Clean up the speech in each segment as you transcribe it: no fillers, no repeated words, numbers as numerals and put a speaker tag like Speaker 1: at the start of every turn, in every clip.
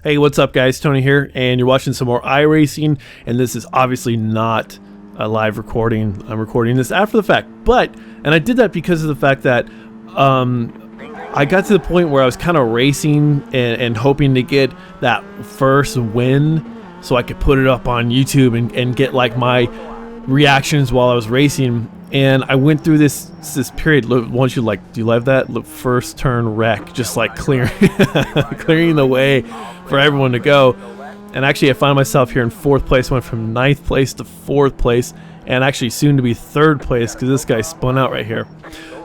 Speaker 1: Hey, what's up guys? Tony here, and you're watching some more iRacing, and this is obviously not a live recording. I'm recording this after the fact, and I did that because of the fact that I got to the point where I was kind of racing and hoping to get that first win so I could put it up on YouTube and get like my reactions while I was racing. And I went through this period. Once you do you love that? First turn wreck, just like clearing the way for everyone to go. And actually, I found myself here in 4th place. Went from 9th place to 4th place, and actually soon to be 3rd place because this guy spun out right here.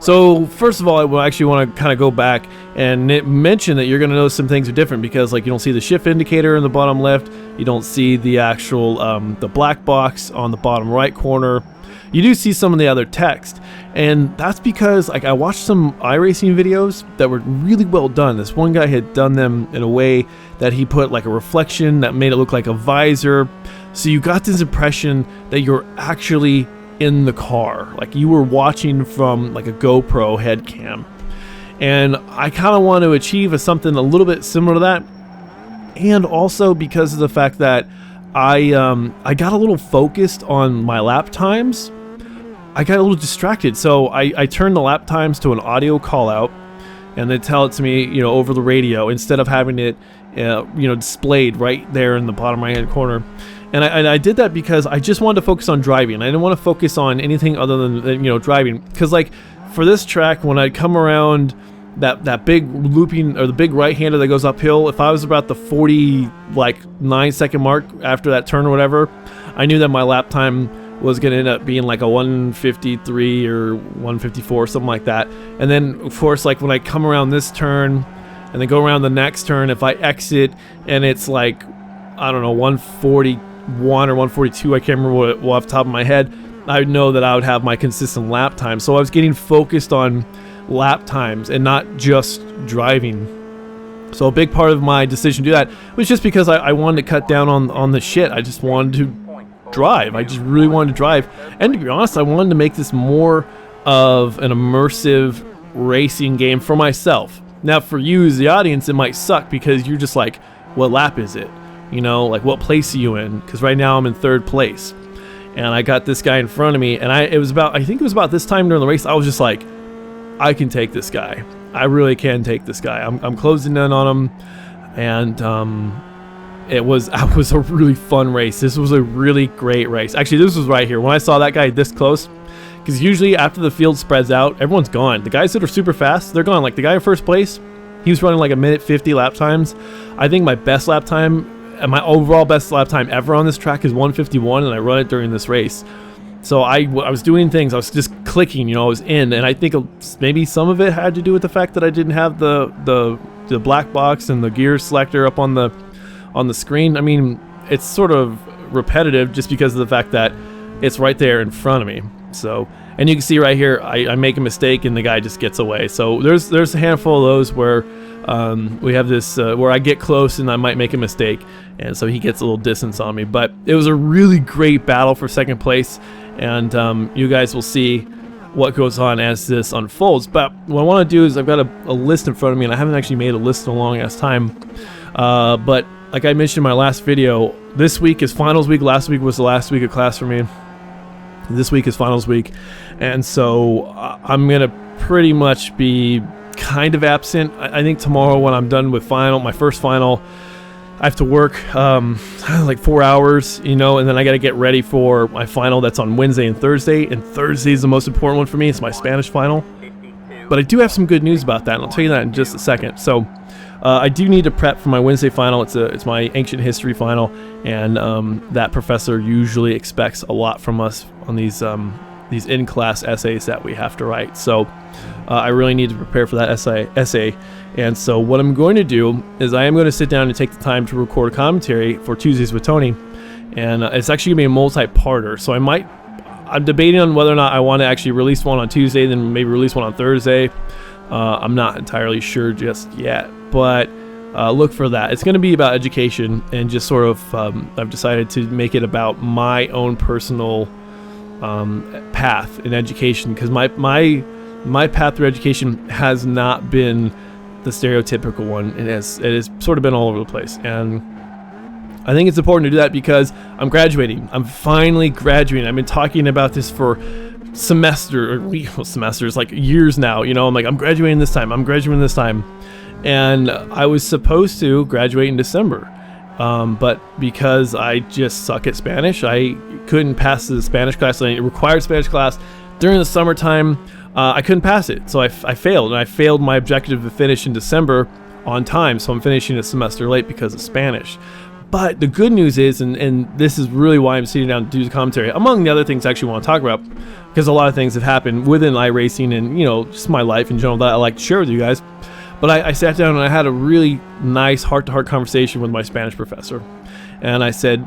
Speaker 1: So first of all, I actually want to kind of go back and mention that you're going to notice some things are different because you don't see the shift indicator in the bottom left. You don't see the actual the black box on the bottom right corner. You do see some of the other text, and that's because I watched some iRacing videos that were really well done. This one guy had done them in a way that he put like a reflection that made it look like a visor, so you got this impression that you're actually in the car, like you were watching from like a GoPro head cam. And I kind of want to achieve something a little bit similar to that, and also because of the fact that I got a little focused on my lap times. I got a little distracted, so I turned the lap times to an audio call out, and they tell it to me, over the radio instead of having it, displayed right there in the bottom right hand corner. And I did that because I just wanted to focus on driving. I didn't want to focus on anything other than driving. Because for this track, when I come around that big looping or the big right hander that goes uphill, if I was about the 49-second mark after that turn or whatever, I knew that my lap time was going to end up being like a 153 or 154, something like that. And then of course, when I come around this turn and then go around the next turn, if I exit and it's like, I don't know, 141 or 142, I can't remember what off the top of my head, I would know that I would have my consistent lap time. So I was getting focused on lap times and not just driving. So a big part of my decision to do that was just because I wanted to cut down on the shit. I just wanted to drive. I just really wanted to drive. And to be honest, I wanted to make this more of an immersive racing game for myself. Now for you as the audience, it might suck because you're just like, what lap is it? What place are you in? Because right now I'm in 3rd place. And I got this guy in front of me, and I think it was about this time during the race, I was just like, I can take this guy. I really can take this guy. I'm closing in on him, and it was a really fun race. This was a really great race. Actually, this was right here. When I saw that guy this close, because usually after the field spreads out, everyone's gone. The guys that are super fast, they're gone. Like the guy in 1st place, he was running like 1:50 lap times. I think my best lap time, and my overall best lap time ever on this track is 1:51, and I run it during this race. So I was doing things. I was just clicking, I was in, and I think maybe some of it had to do with the fact that I didn't have the black box and the gear selector up on the screen. I mean, it's sort of repetitive just because of the fact that it's right there in front of me. So, and you can see right here, I make a mistake and the guy just gets away. So there's a handful of those where we have this where I get close and I might make a mistake, and so he gets a little distance on me. But it was a really great battle for 2nd place, and you guys will see what goes on as this unfolds. But what I want to do is I've got a list in front of me, and I haven't actually made a list in a long ass time. But like I mentioned in my last video, this week is finals week. Last week was the last week of class for me. This week is finals week, and so I'm gonna pretty much be kind of absent. I think tomorrow when I'm done with my first final, I have to work like 4 hours, and then I got to get ready for my final that's on Wednesday and Thursday. And Thursday is the most important one for me. It's my Spanish final. But I do have some good news about that, and I'll tell you that in just a second. So I do need to prep for my Wednesday final. It's my ancient history final, and that professor usually expects a lot from us on these in-class essays that we have to write. So I really need to prepare for that essay. And so what I'm going to do is I am going to sit down and take the time to record a commentary for Tuesdays with Tony, and it's actually going to be a multi-parter. So I'm debating on whether or not I want to actually release one on Tuesday, then maybe release one on Thursday. I'm not entirely sure just yet, but look for that. It's going to be about education, and just sort of I've decided to make it about my own personal path in education, because my path through education has not been the stereotypical one. It has sort of been all over the place, and I think it's important to do that because I'm graduating. I'm finally graduating. I've been talking about this for semesters, like years now. You know, I'm like, I'm graduating this time. I'm graduating this time, and I was supposed to graduate in December, but because I just suck at Spanish, I couldn't pass the Spanish class. It required Spanish class during the summertime. I couldn't pass it, so I failed, and I failed my objective to finish in December on time. So I'm finishing a semester late because of Spanish. But the good news is, and this is really why I'm sitting down to do the commentary, among the other things I actually want to talk about, because a lot of things have happened within iRacing and, you know, just my life in general that I like to share with you guys. But I sat down and I had a really nice heart-to-heart conversation with my Spanish professor. And I said,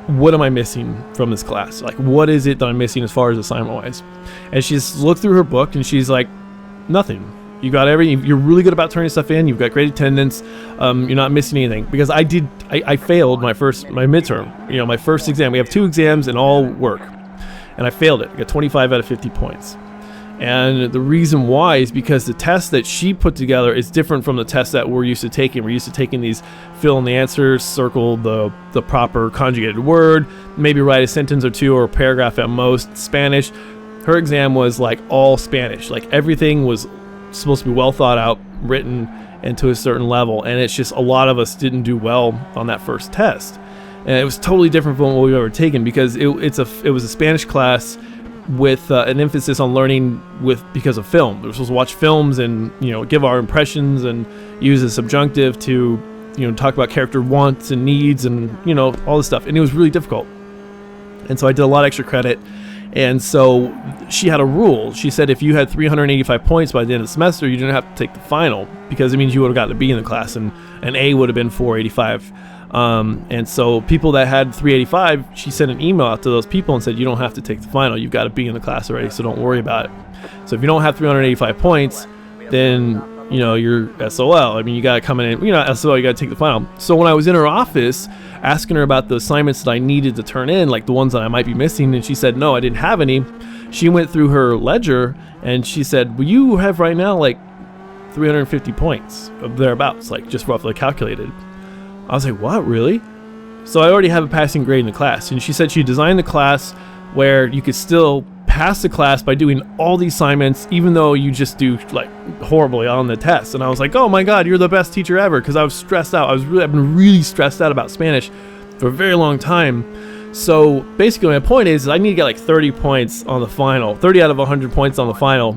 Speaker 1: what am I missing from this class? Like, what is it that I'm missing as far as assignment-wise? And she just looked through her book and she's like, nothing. You got everything. You're really good about turning stuff in. You've got great attendance. You're not missing anything. Because I failed my midterm. You know, my first exam. We have 2 exams and all work, and I failed it. I got 25 out of 50 points. And the reason why is because the test that she put together is different from the test that we're used to taking. We're used to taking these, fill in the answers, circle the proper conjugated word, maybe write a sentence or two or a paragraph at most. Spanish. Her exam was like all Spanish. Like everything was supposed to be well thought out, written, and to a certain level, and it's just a lot of us didn't do well on that first test, and it was totally different from what we've ever taken because it was a Spanish class with an emphasis on learning because of film. We're supposed to watch films and, you know, give our impressions and use a subjunctive to, you know, talk about character wants and needs and, you know, all this stuff, and it was really difficult. And so I did a lot of extra credit. And so she had a rule. She said if you had 385 points by the end of the semester, you didn't have to take the final because it means you would have gotten a B in the class, and an A would have been 485. And so people that had 385, she sent an email out to those people and said, you don't have to take the final. You've got a B in the class already, so don't worry about it. So if you don't have 385 points, then, you know, you're SOL. I mean, you got to come in and, you know, SOL, you got to take the final. So when I was in her office asking her about the assignments that I needed to turn in, like the ones that I might be missing, and she said, no, I didn't have any. She went through her ledger and she said, well, you have right now like 350 points of thereabouts, like just roughly calculated. I was like, what, really? So I already have a passing grade in the class. And she said she designed the class where you could still pass the class by doing all the assignments, even though you just do like horribly on the test. And I was like, oh my God, you're the best teacher ever. Because I was stressed out. I've been really stressed out about Spanish for a very long time. So basically my point is I need to get like 30 points on the final, 30 out of 100 points on the final,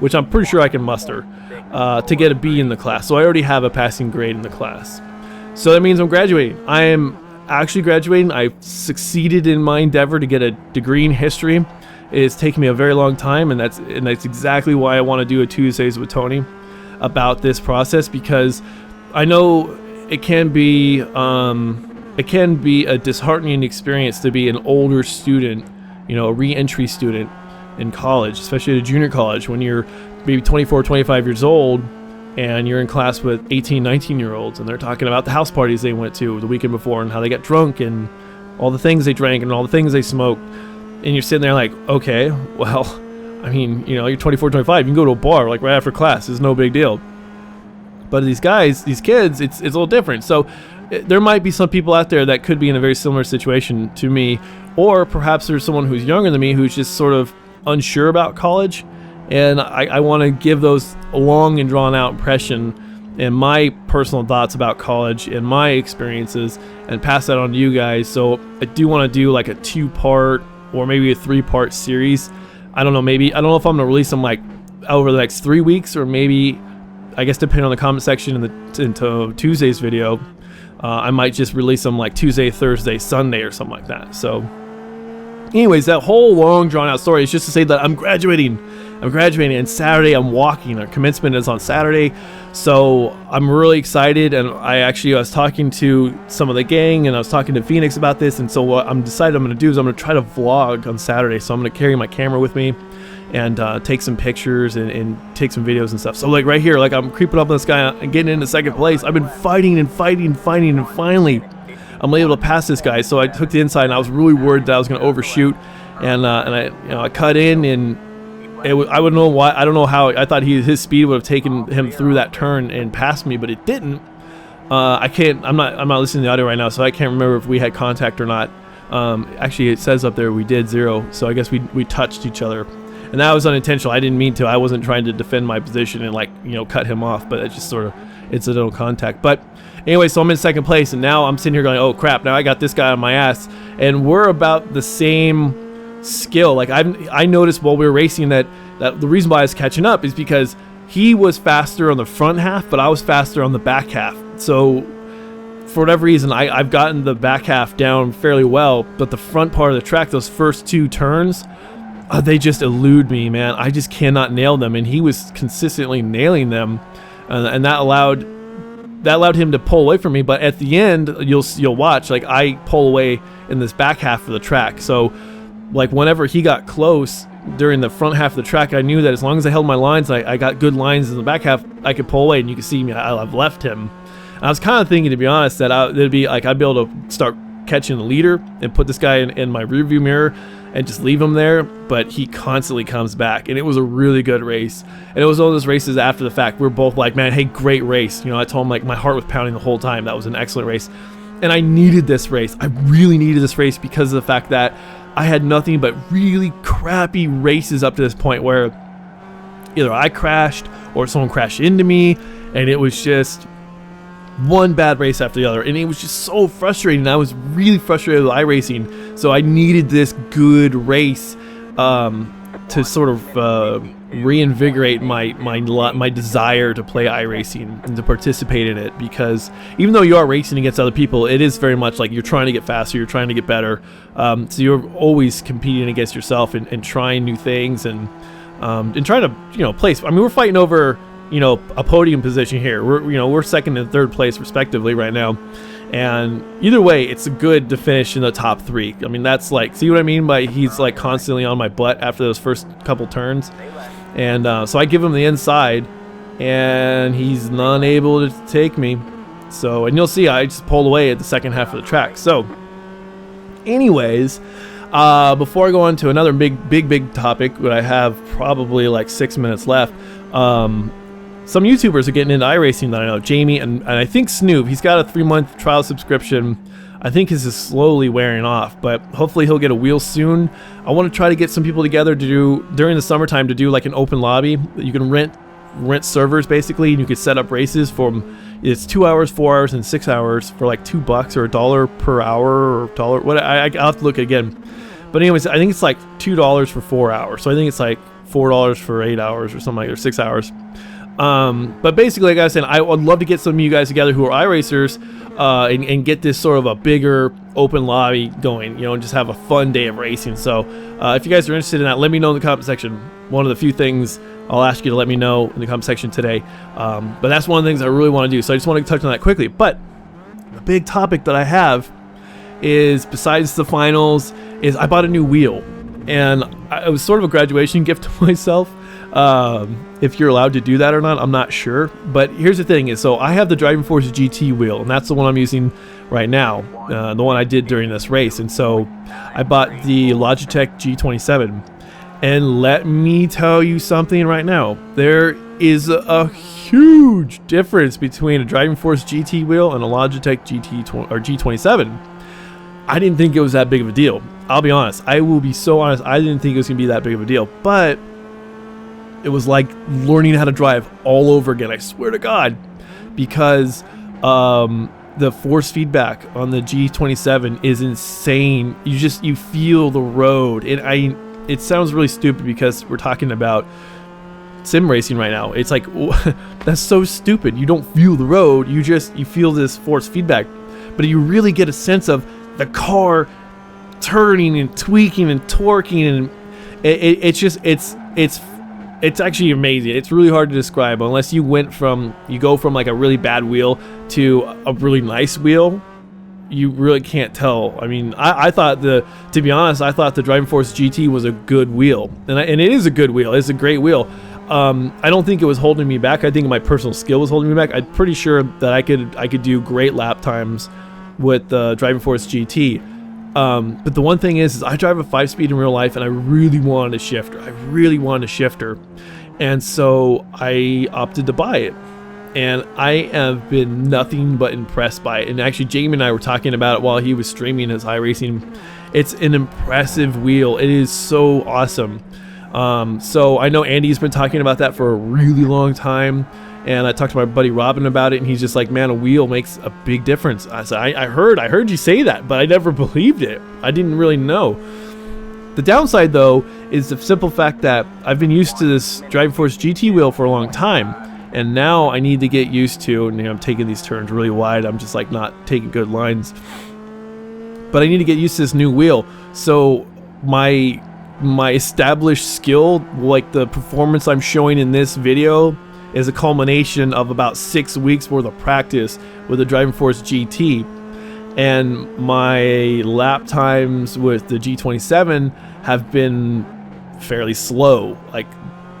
Speaker 1: which I'm pretty sure I can muster to get a B in the class. So I already have a passing grade in the class. So that means I'm graduating. I am actually graduating. I succeeded in my endeavor to get a degree in history. It has taken me a very long time, and that's exactly why I want to do a Tuesdays with Tony about this process, because I know it can be a disheartening experience to be an older student, you know, a re-entry student in college, especially at a junior college, when you're maybe 24, 25 years old and you're in class with 18, 19-year-olds, and they're talking about the house parties they went to the weekend before and how they got drunk and all the things they drank and all the things they smoked. And you're sitting there like, okay, well, I mean, you know, you're 24, 25, you can go to a bar like right after class. It's no big deal. But these guys, these kids, it's a little different. So there might be some people out there that could be in a very similar situation to me, or perhaps there's someone who's younger than me who's just sort of unsure about college. And I want to give those long and drawn out impression and my personal thoughts about college and my experiences and pass that on to you guys. So I do want to do like a 2-part or maybe a 3-part series. I don't know if I'm going to release them like over the next 3 weeks, or maybe, I guess depending on the comment section into Tuesday's video, I might just release them like Tuesday, Thursday, Sunday or something like that. So anyways, that whole long drawn out story is just to say that I'm graduating, and Saturday I'm walking. Our commencement is on Saturday, so I'm really excited. And I was talking to some of the gang, and I was talking to Phoenix about this, and so what I'm decided I'm going to do is I'm going to try to vlog on Saturday. So I'm going to carry my camera with me and take some pictures and take some videos and stuff. So like right here, like I'm creeping up on this guy and getting into second place. I've been fighting, and finally I'm able to pass this guy. So I took the inside, and I was really worried that I was going to overshoot, and I cut in, and I would know why. I don't know how. I thought his speed would have taken him through that turn and passed me, but it didn't. I can't. I'm not listening to the audio right now, so I can't remember if we had contact or not. Actually, it says up there we did 0, so I guess we touched each other, and that was unintentional. I didn't mean to. I wasn't trying to defend my position and, like, you know, cut him off, but it just sort of incidental contact. But anyway, so I'm in second place, and now I'm sitting here going, oh crap, now I got this guy on my ass, and we're about the same skill. Like, I noticed while we were racing that the reason why I was catching up is because he was faster on the front half, but I was faster on the back half. So for whatever reason, I've gotten the back half down fairly well, but the front part of the track, those first 2 turns, they just elude me, man. I just cannot nail them, and he was consistently nailing them, and that allowed him to pull away from me. But at the end, you'll watch, like, I pull away in this back half of the track. So, like, whenever he got close during the front half of the track, I knew that as long as I held my lines, I got good lines in the back half, I could pull away, and you can see me, I've left him. And I was kind of thinking, to be honest, that it'd be like I'd be able to start catching the leader and put this guy in my rearview mirror and just leave him there, but he constantly comes back, and it was a really good race. And it was one of those races after the fact, we were both like, man, hey, great race. You know, I told him, like, my heart was pounding the whole time. That was an excellent race, and I needed this race. I really needed this race because of the fact that I had nothing but really crappy races up to this point where either I crashed or someone crashed into me, and it was just one bad race after the other, and it was just so frustrating. I was really frustrated with iRacing, so I needed this good race to sort of reinvigorate my desire to play iRacing and to participate in it, because even though you are racing against other people, it is very much like you're trying to get faster, you're trying to get better, so you're always competing against yourself and trying new things and trying to, you know, place. I mean, we're fighting over, you know, a podium position here. We're second and third place respectively right now, and either way, it's good to finish in the top 3. I mean, that's like, see what I mean by he's like constantly on my butt after those first couple turns, and so I give him the inside, and he's not able to take me. So, and you'll see, I just pulled away at the second half of the track. So, anyways, before I go on to another big topic, but I have probably like 6 minutes left. Some YouTubers are getting into iRacing that I know. Jamie and I think Snoop, he's got a 3-month trial subscription. I think his is slowly wearing off, but hopefully he'll get a wheel soon. I want to try to get some people together to do, during the summertime, to do like an open lobby. You can rent servers basically, and you could set up races for, it's 2 hours, 4 hours, and 6 hours for like $2 or $1 per hour or $1. What I'll have to look again. But anyways, I think it's like $2 for 4 hours. So I think it's like $4 for 8 hours or something like that, or 6 hours. But basically, like I was saying, I would love to get some of you guys together who are iRacers, and get this sort of a bigger open lobby going, you know, and just have a fun day of racing. So if you guys are interested in that, let me know in the comment section. One of the few things I'll ask you to let me know in the comment section today. But that's one of the things I really want to do. So I just want to touch on that quickly. But the big topic that I have is, besides the finals, is I bought a new wheel. And it was sort of a graduation gift to myself. If you're allowed to do that or not, I'm not sure. But here's the thing is, so I have the Driving Force GT wheel, and that's the one I'm using right now, the one I did during this race. And so I bought the Logitech G27, and let me tell you something right now. There is a huge difference between a Driving Force GT wheel and a Logitech G27. I didn't think it was that big of a deal. I'll be honest. I will be so honest. I didn't think it was going to be that big of a deal. But it was like learning how to drive all over again. I swear to God. Because the force feedback on the G27 is insane. You feel the road. It sounds really stupid because we're talking about sim racing right now. It's like, that's so stupid. You don't feel the road. You feel this force feedback. But you really get a sense of the car turning and tweaking and torquing, and it's actually amazing. It's really hard to describe unless you go from like a really bad wheel to a really nice wheel. You really can't tell. I mean, I thought to be honest, I thought the Driving Force GT was a good wheel, and it is a good wheel. It's a great wheel. I don't think it was holding me back. I think my personal skill was holding me back. I'm pretty sure that I could do great lap times with the Driving Force GT. But the one thing is I drive a 5-speed in real life, and I really wanted a shifter. And so I opted to buy it. And I have been nothing but impressed by it. And actually, Jamie and I were talking about it while he was streaming his iRacing. It's an impressive wheel. It is so awesome. So I know Andy's been talking about that for a really long time. And I talked to my buddy Robin about it, and he's just like, man, a wheel makes a big difference. I said, I heard you say that, but I never believed it. I didn't really know. The downside, though, is the simple fact that I've been used to this Driving Force GT wheel for a long time. And now I need to get used to, and I'm taking these turns really wide. I'm just like not taking good lines. But I need to get used to this new wheel. So my established skill, like the performance I'm showing in this video, is a culmination of about 6 weeks worth of practice with the Driving Force GT. And my lap times with the G27 have been fairly slow. Like,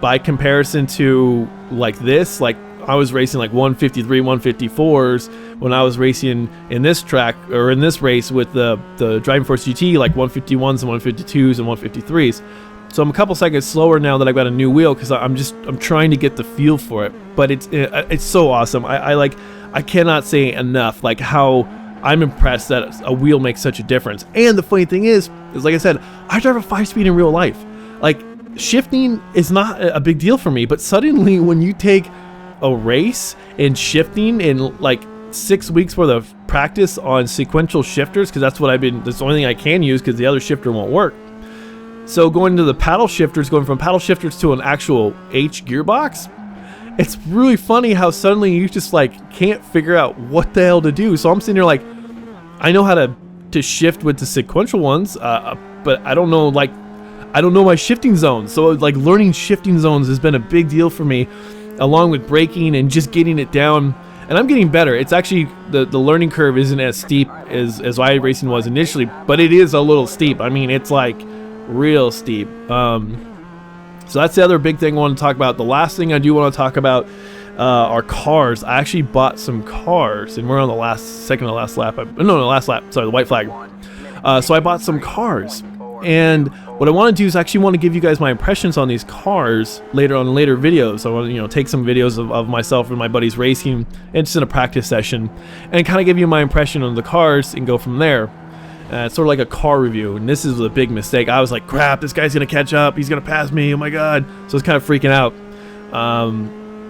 Speaker 1: by comparison to like this, like I was racing like 153, 154s when I was racing in this track or in this race with the Driving Force GT, like 151s and 152s and 153s. So I'm a couple seconds slower now that I've got a new wheel because I'm trying to get the feel for it. But it's so awesome. I cannot say enough like how I'm impressed that a wheel makes such a difference. And the funny thing is like I said, I drive a 5-speed in real life. Like, shifting is not a big deal for me, but suddenly when you take a race and shifting in like 6 weeks worth of practice on sequential shifters, because that's the only thing I can use because the other shifter won't work. So going to the paddle shifters, going from paddle shifters to an actual H gearbox, it's really funny how suddenly you just like can't figure out what the hell to do. So I'm sitting there like, I know how to shift with the sequential ones, but I don't know my shifting zones. So like learning shifting zones has been a big deal for me, along with braking and just getting it down. And I'm getting better. It's actually, the learning curve isn't as steep as iRacing was initially, but it is a little steep. I mean, it's like real steep. So that's the other big thing I want to talk about. The last thing I do want to talk about are cars. I actually bought some cars, and we're on the last lap. Sorry, the white flag. So I bought some cars. And what I want to do is actually want to give you guys my impressions on these cars later videos. I want to, take some videos of myself and my buddies racing, and just in a practice session, and kind of give you my impression on the cars and go from there. It's sort of like a car review, and this is a big mistake. I was like, crap, this guy's going to catch up. He's going to pass me. Oh my God. So I was kind of freaking out.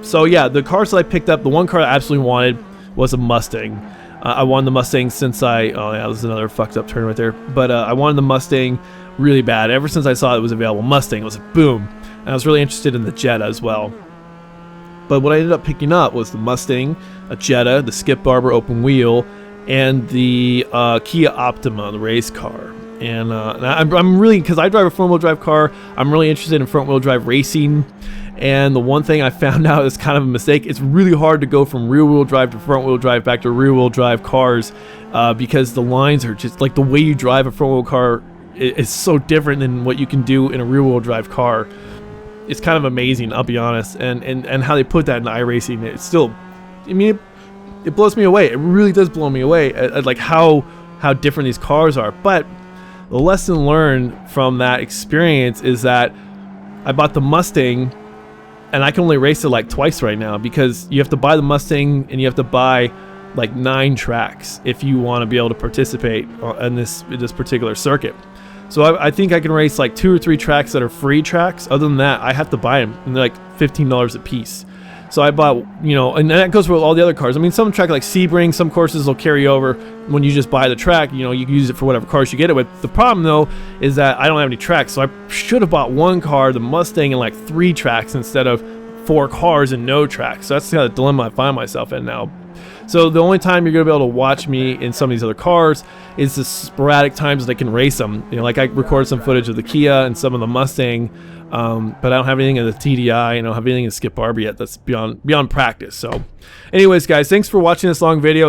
Speaker 1: So yeah, the cars that I picked up, the one car I absolutely wanted was a Mustang. I wanted the Mustang since oh yeah, this is another fucked up turn right there. But I wanted the Mustang really bad. Ever since I saw it was available, Mustang, it was like boom. And I was really interested in the Jetta as well. But what I ended up picking up was the Mustang, a Jetta, the Skip Barber open wheel, and the Kia Optima, the race car. And I'm really, because I drive a front-wheel drive car, I'm really interested in front-wheel drive racing. And the one thing I found out is kind of a mistake. It's really hard to go from rear-wheel drive to front-wheel drive back to rear-wheel drive cars because the lines are just like the way you drive a front-wheel car is so different than what you can do in a rear-wheel drive car. It's kind of amazing, I'll be honest. And how they put that in iRacing, it's still, I mean, it blows me away. It really does blow me away at like how different these cars are. But the lesson learned from that experience is that I bought the Mustang, and I can only race it like twice right now because you have to buy the Mustang and you have to buy like 9 tracks if you want to be able to participate in this particular circuit. So I think I can race like 2 or 3 tracks that are free tracks. Other than that, I have to buy them, and they're like $15 a piece. So I bought, and that goes for all the other cars. I mean, some track like Sebring, some courses will carry over when you just buy the track. You can use it for whatever cars you get it with. The problem, though, is that I don't have any tracks. So I should have bought one car, the Mustang, and like 3 tracks instead of 4 cars and no tracks. So that's the kind of dilemma I find myself in now. So the only time you're going to be able to watch me in some of these other cars is the sporadic times that I can race them. Like I recorded some footage of the Kia and some of the Mustang, but I don't have anything in the TDI. I don't have anything in Skip Barber yet. That's beyond practice. So anyways, guys, thanks for watching this long video.